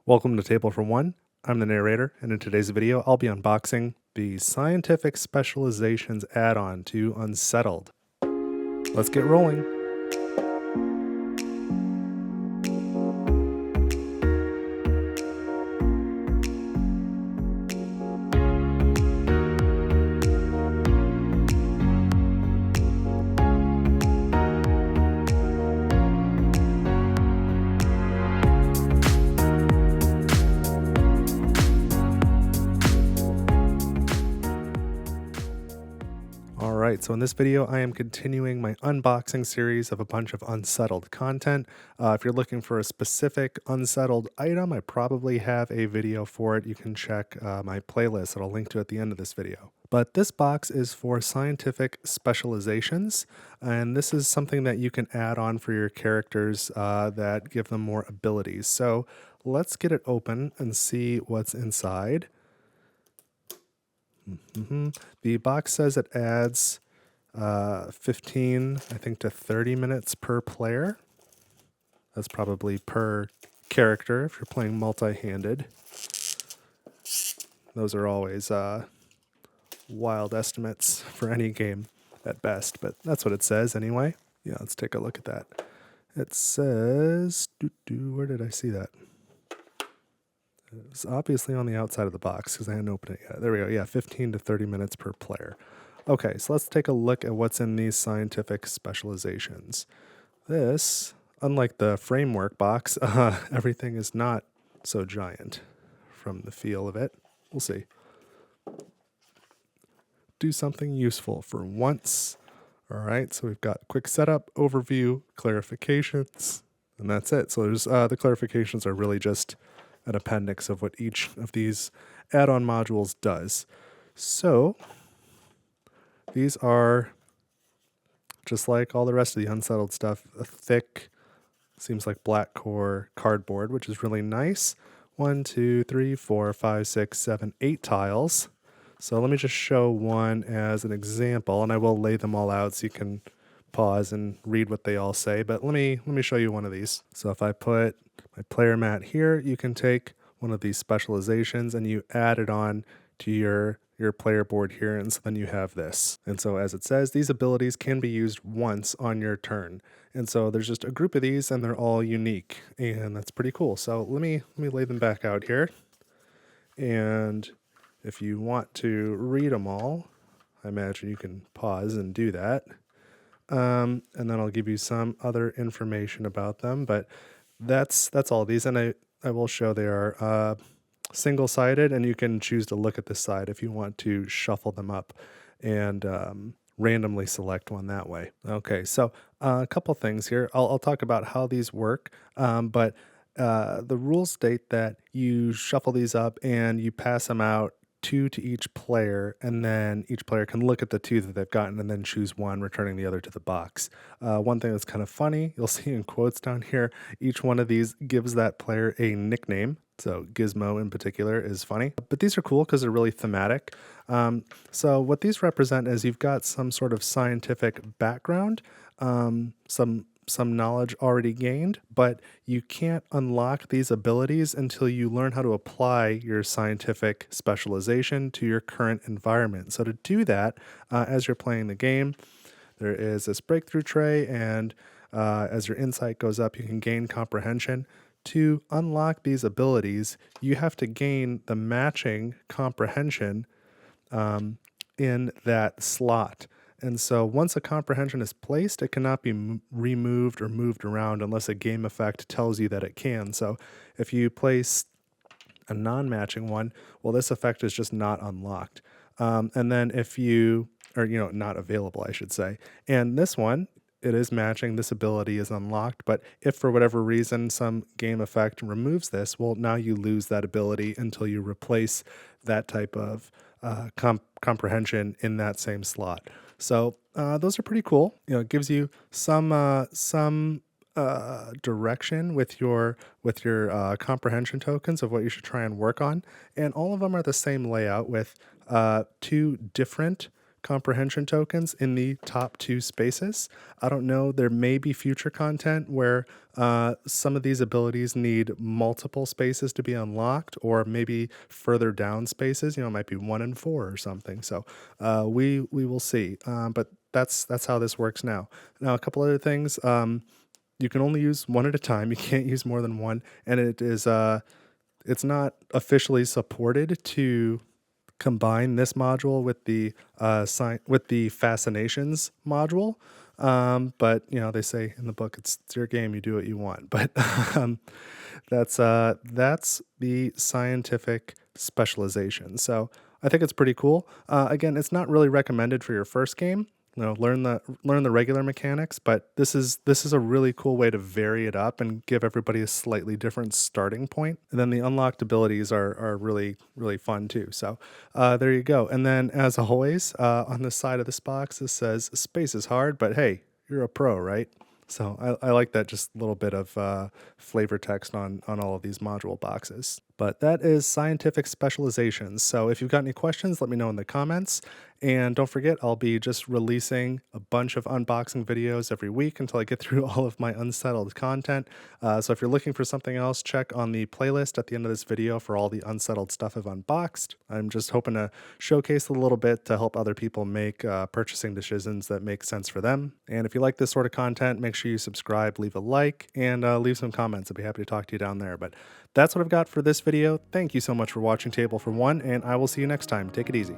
Welcome to Table for One. I'm the narrator, and in today's video, I'll be unboxing the Scientific Specializations add-on to Unsettled. Let's get rolling. Alright, so in this video, I am continuing my unboxing series of a bunch of Unsettled content. If you're looking for a specific Unsettled item, I probably have a video for it. You can check my playlist that I'll link to at the end of this video. But this box is for Scientific Specializations, and this is something that you can add on for your characters that give them more abilities. So let's get it open and see what's inside. The box says it adds 15, I think, to 30 minutes per player. That's probably per character if you're playing multi-handed. Those are always wild estimates for any game at best, but that's what it says anyway. Yeah, let's take a look at that. It says, where did I see that? It's obviously on the outside of the box because I hadn't opened it yet. There we go. Yeah, 15 to 30 minutes per player. Okay, so let's take a look at what's in these Scientific Specializations. This, unlike the framework box, everything is not so giant from the feel of it. We'll see. Do something useful for once. All right, so we've got quick setup, overview, clarifications, and that's it. So there's the clarifications are really just an appendix of what each of these add-on modules does. So these are just like all the rest of the Unsettled stuff, a thick, seems like black core cardboard, which is really nice. 1, 2, 3, 4, 5, 6, 7, 8 tiles. So let me just show one as an example, and I will lay them all out so you can pause and read what they all say. But let me show you one of these. So if I put my player mat here, you can take one of these specializations and you add it on to your player board here, and so then you have this. And so as it says, these abilities can be used once on your turn. And so there's just a group of these and they're all unique, and that's pretty cool. So let me lay them back out here. And if you want to read them all, I imagine you can pause and do that. And then I'll give you some other information about them, but that's all these, and I will show they are single-sided, and you can choose to look at this side if you want to shuffle them up and randomly select one that way. Okay, so a couple things here. I'll talk about how these work, but the rules state that you shuffle these up and you pass them out 2 to each player, and then each player can look at the 2 that they've gotten and then choose one, returning the other to the box. One thing that's kind of funny, you'll see in quotes down here, each one of these gives that player a nickname. So Gizmo in particular is funny. But these are cool because they're really thematic. So what these represent is you've got some sort of scientific background, some knowledge already gained, but you can't unlock these abilities until you learn how to apply your scientific specialization to your current environment. So to do that, as you're playing the game, there is this breakthrough tray, and as your insight goes up, you can gain comprehension. To unlock these abilities, you have to gain the matching comprehension in that slot. And so once a comprehension is placed, it cannot be removed or moved around unless a game effect tells you that it can. So if you place a non-matching one, well, this effect is just not unlocked. And then if you, or not available, I should say. And this one, it is matching, this ability is unlocked, but if for whatever reason some game effect removes this, well, now you lose that ability until you replace that type of comprehension in that same slot. So those are pretty cool. It gives you some direction with your comprehension tokens of what you should try and work on, and all of them are the same layout with 2 different comprehension tokens in the top 2 spaces. I don't know, there may be future content where some of these abilities need multiple spaces to be unlocked, or maybe further down spaces, it might be 1 and 4 or something. So we will see. But that's how this works now. Now, a couple other things. You can only use one at a time. You can't use more than one, and it's not officially supported to combine this module with the fascinations module. But they say in the book it's your game, you do what you want. But that's the scientific specialization. So I think it's pretty cool. Again, it's not really recommended for your first game. Learn the regular mechanics, but this is a really cool way to vary it up and give everybody a slightly different starting point. And then the unlocked abilities are really, really fun too. So there you go. And then, as always, on the side of this box, it says space is hard, but hey, you're a pro, right? So I like that, just a little bit of flavor text on all of these module boxes. But that is Scientific Specializations. So if you've got any questions, let me know in the comments. And don't forget, I'll be just releasing a bunch of unboxing videos every week until I get through all of my Unsettled content. So if you're looking for something else, check on the playlist at the end of this video for all the Unsettled stuff I've unboxed. I'm just hoping to showcase a little bit to help other people make purchasing decisions that make sense for them. And if you like this sort of content, make sure you subscribe, leave a like, and leave some comments. I'd be happy to talk to you down there. But that's what I've got for this video. Thank you so much for watching Table for One, and I will see you next time. Take it easy.